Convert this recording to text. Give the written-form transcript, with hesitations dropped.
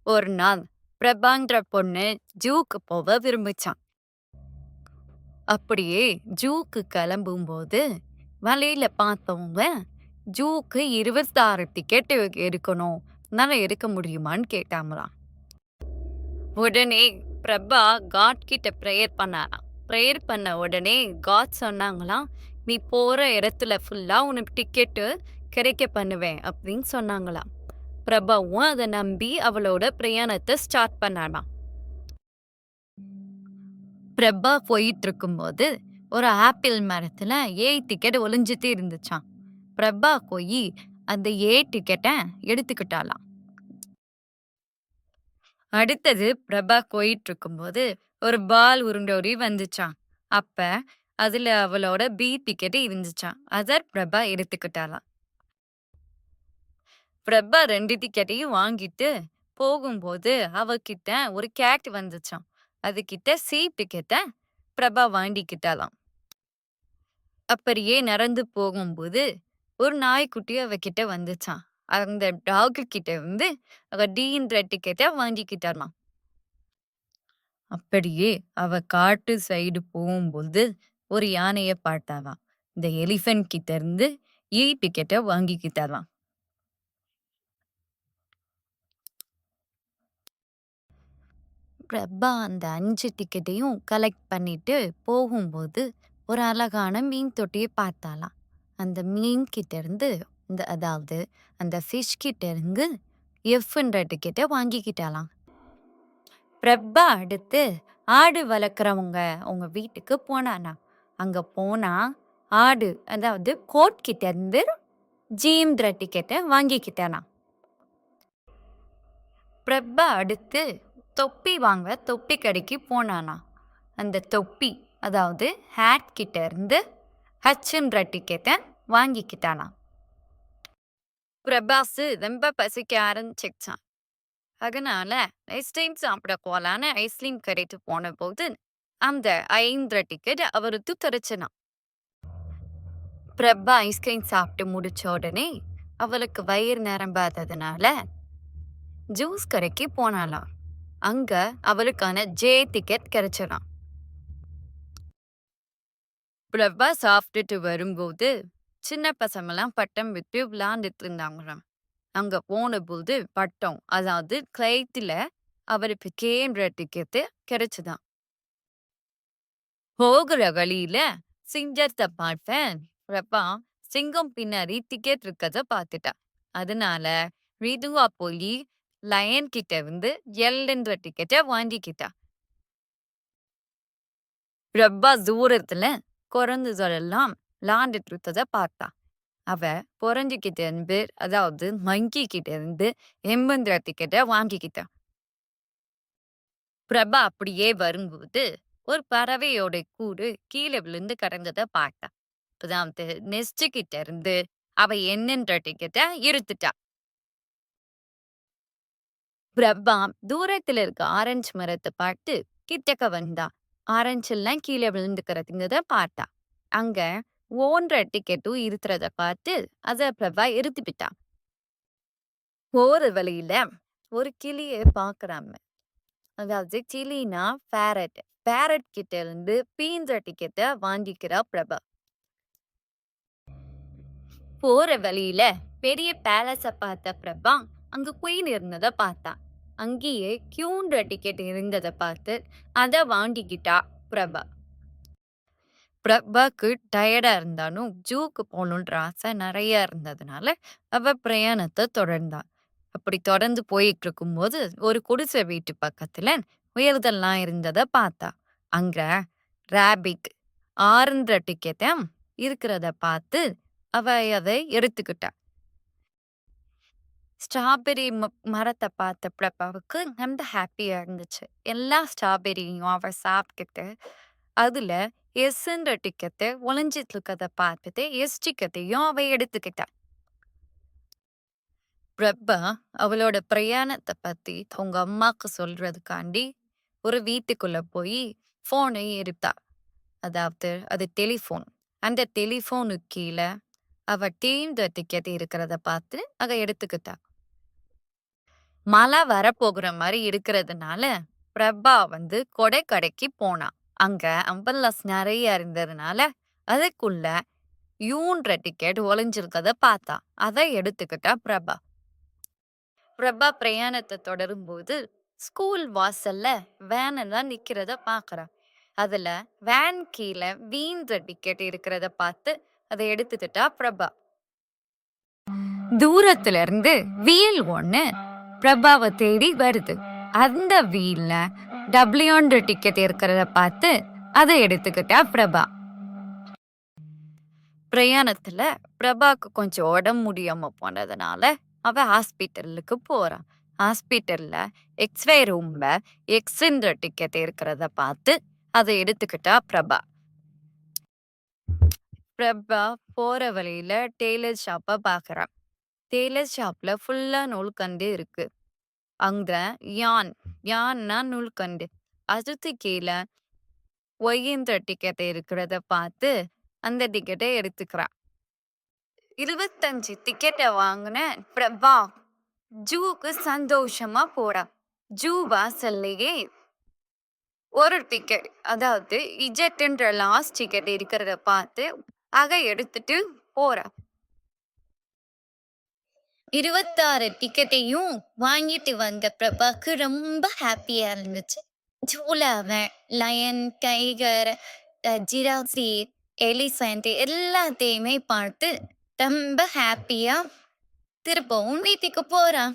ஒரு நாள் பிரபான்ற பொண்ணு ஜூக்கு போக விரும்பிச்சான். அப்படியே ஜூக்கு கிளம்பும்போது வழியில பார்த்தவங்க ஜூக்கு 26 டிக்கெட் எடுக்கணும். என்னால எடுக்க முடியுமான்னு கேட்டாங்களாம். உடனே பிரபா காட் கிட்ட ப்ரேயர் பண்ணாராம். ப்ரேயர் பண்ண உடனே காட் சொன்னாங்களாம், நீ போற இடத்துல ஃபுல்லா உனக்கு டிக்கெட்டு கிடைக்க பண்ணுவேன் அப்படின்னு சொன்னாங்களாம். பிரபாவும் அதை நம்பி அவளோட பிரயாணத்தை ஸ்டார்ட் பண்ணானாம். பிரபா போயிட்டு இருக்கும்போது ஒரு ஆப்பிள் மரத்துல டிக்கெட் ஒளிஞ்சிட்டு இருந்துச்சாம். பிரபா போய் அந்த டிக்கெட்டை எடுத்துக்கிட்டாளாம். அடுத்தது பிரபா போயிட்டு இருக்கும்போது ஒரு பால் உருண்டோடி வந்துச்சாம். அப்ப அதுல அவளோட டிக்கெட் இருந்துச்சாம். அத பிரபா எடுத்துக்கிட்டாளாம். பிரபா 2 டிக்கெட்டையும் வாங்கிட்டு போகும்போது அவகிட்ட ஒரு கேட் வந்துச்சாம். அதுகிட்ட டிக்கெட்ட பிரபா வாங்கிக்கிட்டாளாம். அப்படியே நடந்து போகும்போது ஒரு நாய்க்குட்டி அவகிட்ட வந்துச்சாம். அந்த டாகு கிட்ட வந்து அவ டீன்ற டிக்கெட்ட வாங்கிக்கிட்டாளாம். அப்படியே அவ காட்டு சைடு போகும்போது ஒரு யானைய பார்த்தாளாம். இந்த எலிஃபண்ட் கிட்ட இருந்து டிக்கெட்ட வாங்கிக்கிட்டாளாம். பிரபா அந்த 5 டிக்கெட்டையும் கலெக்ட் பண்ணிட்டு போகும்போது ஒரு அழகான மீன் தொட்டியை பார்த்தாளாம். அந்த மீன் கிட்ட இருந்து அதாவது அந்த ஃபிஷ் கிட்ட இருந்து எஃப்ன்ற டிக்கெட்டை வாங்கிக்கிட்டாளாம். பிரபா அடுத்து ஆடு வளர்க்குறவங்க அவங்க வீட்டுக்கு போனானா. அங்க போனா ஆடு அதாவது கோட் கிட்ட இருந்து ஜீம்ன்ற டிக்கெட்டை வாங்கிக்கிட்டானா. பிரபா அடுத்து தொப்பி வாங்க தொப்பி கடைக்கு போனானா. அந்த தொப்பி அதாவது ஹேட் கிட்ட இருந்து ஹச்ன்ற டிக்கெட்டை வாங்கிக்கிட்டானா. பிரபாஸு ரொம்ப பசிக்க ஆரம்பிச்சிச்சான். அதனால ஐஸ்கிரீம் சாப்பிட போலான்னு ஐஸ்கிரீம் கடைக்கு போன போது அந்த 5 டிக்கெட் அவருக்கு கிடைச்சனாம். பிரபா ஐஸ்கிரீம் சாப்பிட்டு முடிச்ச உடனே அவளுக்கு வயிறு நிரம்பாததுனால ஜூஸ் கடைக்கு போனாலாம். அங்க அவளுக்கான டிக்கெட் கிடைச்சதாம். பிரபா சாப்பிட்டுட்டு வரும்போது சின்ன பசங்கெல்லாம் பட்டம் விட்டு விளையாண்டுட்டு இருந்தாங்களாம். அங்க போனபோது பட்டம் அதாவது கிளைத்துல அவருக்கு கேன்ற டிக்கெட்டு கிடைச்சதாம். போகிற வழியில சிங்கத்தை பார்த்தேன். பிரபா சிங்கம் பின்னாடி டிக்கெட் இருக்கத பார்த்துட்டா. அதனால மெதுவா போய் லயன் கிட்ட இருந்து எல்ன்ற டிக்கெட்டை வாங்கிக்கிட்டா. பிரபா தூரத்துல குரங்குகளெல்லாம் விளாண்டுட்டு இருந்ததை பார்த்தா. அவ குரங்குகிட்ட இருந்து அதாவது மங்கி கிட்ட இருந்து எம்பந்திர டிக்கெட்டை வாங்கிக்கிட்டா. பிரபா அப்படியே வரும்போது ஒரு பறவையோட கூடு கீழே விழுந்து கிடந்ததை பார்த்தா. அதாவது நெஸ்ட் கிட்ட இருந்து அவ என்னன்ற டிக்கெட்டை எடுத்துட்டா. பிரபா தூரத்துல இருக்க ஆரஞ்சு மரத்தை பார்த்து கிட்டக்க வந்தா. ஆரஞ்சு எல்லாம் கீழே விழுந்துக்கிறதுங்கிறத பார்த்தா. அங்க ஓன்ற டிக்கெட்டும் இருக்கிறத பார்த்து அத பிரபா எடுத்துக்கிட்டா. போற வழியில ஒரு கிளிய பாக்குறாம அதாவது கிளினா பேரட். பேரட் கிட்ட இருந்து பீன்ற டிக்கெட்டை வாங்கிக்கிறா பிரபா. போற வழியில பெரிய பேலஸ பார்த்த பிரபா அங்க குயின் இருந்தத பார்த்தா. அங்கேயே கியூன்ற டிக்கெட் இருந்ததை பார்த்து அதை வாங்கிக்கிட்டா பிரபா. பிரபாக்கு டயர்டா இருந்தாலும் ஜூக்கு போகணுன்ற ஆசை நிறைய இருந்ததுனால அவ பிரயாணத்தை தொடர்ந்தா. அப்படி தொடர்ந்து போயிட்டு இருக்கும்போது ஒரு குடிசை வீட்டு பக்கத்துல உயர்தெல்லாம் இருந்ததை பார்த்தா. அங்க ராபிக் ஆறுன்ற டிக்கெட்டை இருக்கிறத பார்த்து அவ அதை எடுத்துக்கிட்டா. ஸ்ட்ராபெர்ரி மரத்தை பார்த்த பிரபாவுக்கு ரொம்ப ஹாப்பியா இருந்துச்சு. எல்லா ஸ்ட்ராபெர்ரியும் அவ சாப்பிட்டுட்டு அதுல எஸ்ன்ற டிக்கெட்டை ஒளிஞ்சிட்டு இருக்கத பார்த்துட்டு டிக்கெட்டையும் அவ எடுத்துக்கிட்டா. பிரபா அவளோட பிரயாணத்தை பத்தி அவங்க அம்மாக்கு சொல்றதுக்காண்டி ஒரு வீட்டுக்குள்ள போய் போனை எடுத்தா. அதாவது அது டெலிஃபோன். அந்த டெலிஃபோனுக்கு கீழே அவ டீம்ட டிக்கெட் இருக்கிறத பார்த்து அதை எடுத்துக்கிட்டா. மழை வரப்போகிற மாரி இருக்கிறதுனால, பிரபா வந்து கொடை கடைக்கு போனா. அங்க அம்பர்லாஸ் நெறைய இருந்ததுனால, அதுக்குள்ள யூன்ற டிக்கெட் ஒளிஞ்சிருக்கத பார்த்தா. அத எடுத்துக்கிட்டா பிரபா. பிரபா பிரயாணத்த தொடரும்போது, ஸ்கூல் வாசல்ல வேன் எல்லாம் நிக்கிறத பார்க்கறா. அதுல வேன் கீழ வீன்ற டிக்கெட் இருக்கிறத பார்த்து, அத எடுத்துக்கிட்டா பிரபா. தூரத்துல இருந்து வீல் ஒண்ணு பிரபாவ தேடி வருது. அந்த வீல்ல டபிள்யூன்ற டிக்கெட் இருக்கிறத பார்த்து, அத எடுத்துக்கிட்டா பிரபா. பிரயாணத்துல பிரபாக்கு கொஞ்சம் உடம்பு முடியாம போனதுனால, அவ ஹாஸ்பிட்டலுக்கு போறா. ஹாஸ்பிட்டல்ல எக்ஸ்ரே ரூம்ல எக்ஸ்ன்ற டிக்கெட் இருக்கிறத பார்த்து, அத எடுத்துக்கிட்டா பிரபா. பிரபா போற வழியில டெய்லர் ஷாப்ப பார்க்கறா. டெய்லர் ஷாப்ல ஃபுல்லா நூல்கண்டு இருக்கு. அங்க யான் யான்னா நூல்கண்டு. அதுக்கு கீழ ஒய்ன்ற டிக்கெட் இருக்கிறத பார்த்து, அந்த டிக்கெட்ட எடுத்துக்கிறா. 25 டிக்கெட்ட வாங்குன பிரபா ஜூக்கு சந்தோஷமா போறா. ஜூ வாசல்லையே ஒரு டிக்கெட் அதாவது இஜெட்ன்ற லாஸ்ட் டிக்கெட் இருக்கிறத பார்த்து அத எடுத்துட்டு போறா. 26 டிக்கெட்டையும் வாங்கிட்டு வந்த பிரபாக்கு ரொம்ப ஹாப்பியா இருந்துச்சு. ஜூல அவன் லயன், டைகர், ஜிராஃபி, எலிஃபண்ட் எல்லாத்தையுமே பார்த்து ரொம்ப ஹாப்பியா திரும்பவும் வீட்டுக்கு போறான்.